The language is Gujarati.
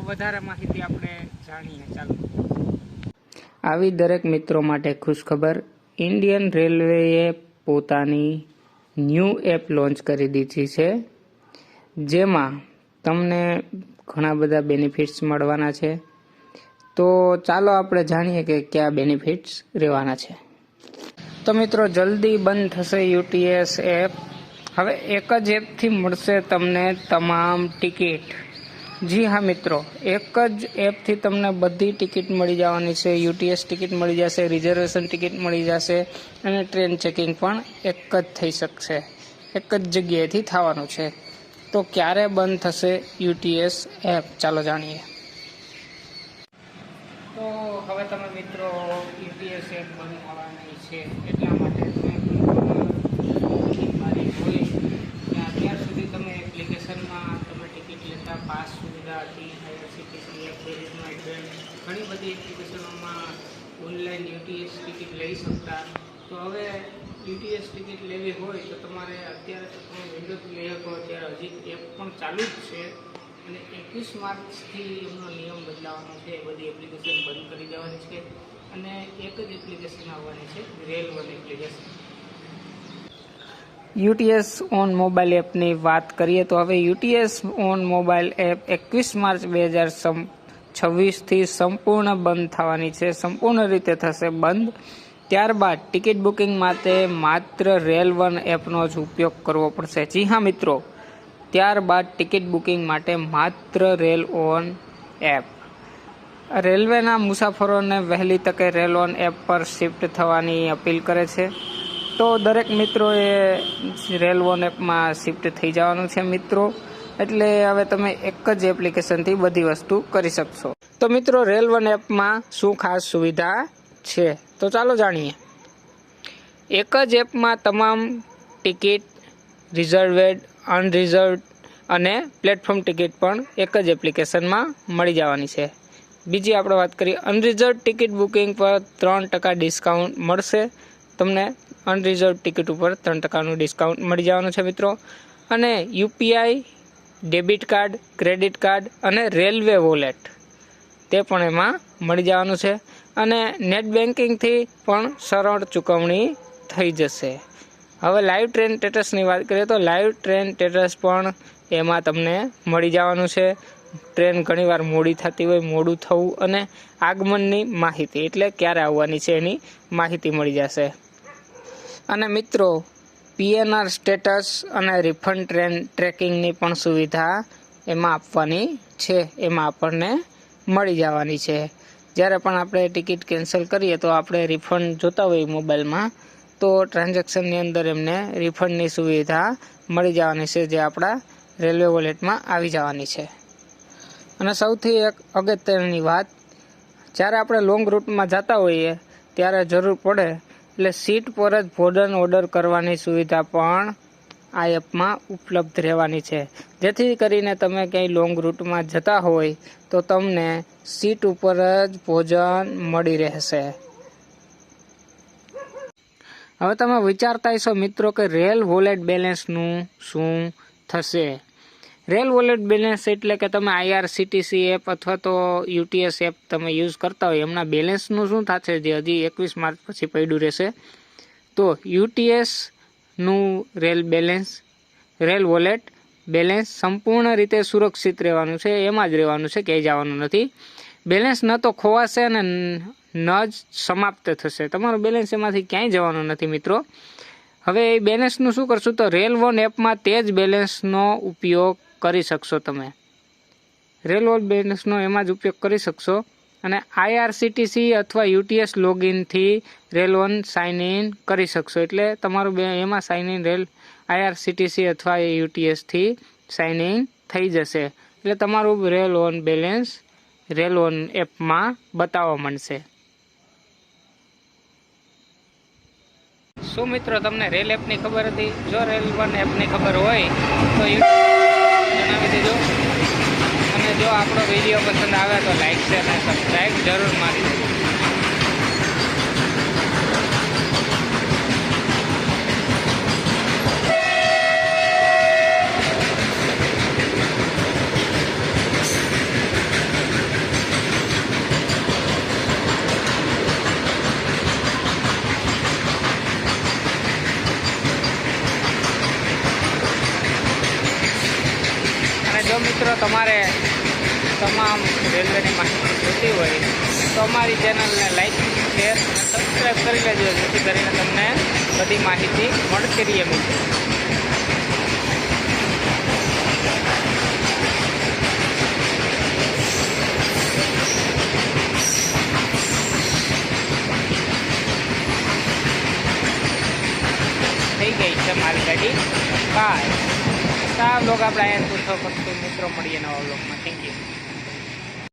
વધારે માહિતી આપણે જાણીએ. ચાલો. આવી દરેક મિત્રો માટે ખુશખબર, ઇન્ડિયન રેલવેએ પોતાની ન્યૂ એપ લોન્ચ કરી દીધી છે, જેમાં તમને ઘણા બધા બેનિફિટ્સ મળવાના છે. તો ચાલો આપણે જાણીએ કે કયા બેનિફિટ્સ રહેવાના છે. તો મિત્રો, જલ્દી બંધ થશે યુટીએસ એપ. હવે એક જ એપથી મળશે તમને તમામ ટિકિટ. જી હા મિત્રો, એક જ એપથી તમને બધી ટિકિટ મળી જવાની છે. યુટીએસ ટિકિટ મળી જશે, રિઝર્વેશન ટિકિટ મળી જશે અને ટ્રેન ચેકિંગ પણ એક જ થઈ શકશે. એક જ જગ્યાએથી થવાનું છે. તો ક્યારે બંધ થશે યુટીએસ એપ, ચાલો જાણીએ. તો હવે તમે મિત્રો યુટીએસ એપ બંધ થવાની છે, એટલા માટે અત્યાર સુધી તમે એપ્લિકેશનમાં તમે ટિકિટ લેતા પાસ સુવિધા હતી, આઈઆરસીટીસી એપ, ટ્રેન, ઘણી બધી એપ્લિકેશનોમાં ઓનલાઈન યુટીએસ ટિકિટ લઈ શકતા. તો હવે યુટીએસ ટિકિટ લેવી હોય તો તમારે અત્યારે તો તમે વિન્ડોથી લઈ શકો. અત્યારે હજી એપ પણ ચાલુ જ છે અને 21 માર્ચથી એમનો નિયમ બદલાવાનો છે. એ બધી એપ્લિકેશન બંધ કરી દેવાની છે અને એક જ એપ્લિકેશન આવવાની છે, રેલ1 એપ્લિકેશન. યુટીએસ ઓન મોબાઈલ એપની વાત કરીએ તો હવે યુટીએસ ઓન મોબાઈલ એપ 21 માર્ચ 2026થી સંપૂર્ણ બંધ થવાની છે. સંપૂર્ણ રીતે થશે બંધ. ત્યારબાદ ટિકિટ બુકિંગ માટે માત્ર રેલ1 એપનો જ ઉપયોગ કરવો પડશે. જી હા મિત્રો, ત્યારબાદ ટિકિટ બુકિંગ માટે માત્ર રેલ1 એપ. રેલવેના મુસાફરોને વહેલી તકે રેલ1 એપ પર શિફ્ટ થવાની અપીલ કરે છે. તો દરેક મિત્રોએ રેલ1 એપમાં શિફ્ટ થઈ જવાનું છે મિત્રો. એટલે હવે તમે એક જ એપ્લિકેશનથી બધી વસ્તુ કરી શકશો. તો મિત્રો, રેલ1 એપમાં શું ખાસ સુવિધા છે તો ચાલો જાણીએ. એક જ એપમાં તમામ ટિકિટ, રિઝર્વેડ, અનરિઝર્વડ અને પ્લેટફોર્મ ટિકિટ પણ એક જ એપ્લિકેશનમાં મળી જવાની છે. બીજી આપણે વાત કરીએ, અનરિઝર્વ ટિકિટ બુકિંગ પર 3% ડિસ્કાઉન્ટ મળશે. તમને અનરિઝર્વ ટિકિટ ઉપર 3%નું ડિસ્કાઉન્ટ મળી જવાનું છે મિત્રો. અને UPI, debit card, credit card અને રેલવે વોલેટ તે પણ એમાં મળી જવાનું છે. અને નેટ બેન્કિંગથી પણ સરળ ચૂકવણી થઈ જશે. હવે લાઈવ ટ્રેન સ્ટેટસની વાત કરીએ તો લાઈવ ટ્રેન સ્ટેટસ પણ એમાં તમને મળી જવાનું છે. ટ્રેન ઘણીવાર મોડી થતી હોય, મોડું થવું અને આગમનની માહિતી, એટલે ક્યારે આવવાની છે એની માહિતી મળી જશે. અને મિત્રો, પીએનઆર સ્ટેટસ અને રિફંડ ટ્રેન ટ્રેકિંગની પણ સુવિધા એમાં આપવાની છે. એમાં આપણને મળી જવાની છે. જ્યારે પણ આપણે ટિકિટ કેન્સલ કરીએ તો આપણે રિફંડ જોતા હોઈએ મોબાઈલમાં, તો ટ્રાન્ઝેક્શનની અંદર એમને રિફંડની સુવિધા મળી જવાની છે, જે આપણા રેલવે વોલેટમાં આવી જવાની છે. અને સૌથી એક અગત્યની વાત, જ્યારે આપણે લોંગ રૂટમાં જતા હોઈએ ત્યારે જરૂર પડે એટલે સીટ પર જ ભોજન ઓર્ડર કરવાની સુવિધા પણ આ એપમાં ઉપલબ્ધ રહેવાની છે. જેથી કરીને તમે ક્યાંય લોંગ રૂટમાં જતા હોય તો તમને સીટ ઉપર જ ભોજન મળી રહેશે. હવે તમે વિચારતા હશો મિત્રો કે રેલ વોલેટ બેલેન્સનું શું થશે. રેલ વોલેટ બેલેન્સ એટલે કે તમે આઈઆરસીટીસી એપ અથવા તો યુટીએસ એપ તમે યુઝ કરતા હોય એમના બેલેન્સનું શું થશે, જે હજી 21 માર્ચ પછી પડ્યું રહેશે. તો યુટીએસનું રેલ વોલેટ બેલેન્સ સંપૂર્ણ રીતે સુરક્ષિત રહેવાનું છે. એમાં જ રહેવાનું છે, ક્યાંય જવાનું નથી. બેલેન્સ ન તો ખોવાશે અને ન જ સમાપ્ત થશે. તમારું બેલેન્સ એમાંથી ક્યાંય જવાનું નથી મિત્રો. હવે એ બેલેન્સનું શું કરશું, તો રેલ1 એપમાં તે જ બેલેન્સનો ઉપયોગ કરી શકશો. તમે રેલ1 બેલેન્સનો એમાં જ ઉપયોગ કરી શકશો. અને આઈઆરસીટીસી અથવા યુટીએસ લોગિનથી રેલ1 સાઇન ઇન કરી શકશો. એટલે તમારું એમાં સાઇન ઇન આઈઆરસીટીસી અથવા યુટીએસથી સાઇન ઇન થઈ જશે. એટલે તમારું રેલ1 બેલેન્સ રેલ1 એપમાં બતાવવા માંડશે. શું મિત્રો, તમને રેલ એપની ખબર હતી? જો રેલ1 એપની ખબર હોય તો જણાવી દેજો. અને જો આપણો વિડીયો પસંદ આવે તો લાઈક, શેર અને સબસ્ક્રાઈબ જરૂર મારી દેજો. મિત્રો તમારે તમામ રેલવેની માહિતી જોતી હોય તો અમારી ચેનલને લાઈક, શેર અને સબસ્ક્રાઈબ કરી લેજો, જેથી કરીને તમને બધી માહિતી મળતી રહે મિત્રો. થઈ ગઈ છે મારી ગાડી બાય. આ બ્લોગ આપણે અહીંયા પૂછો કરશું મિત્રો. મળીએ નવા બ્લોગમાં. Thank you.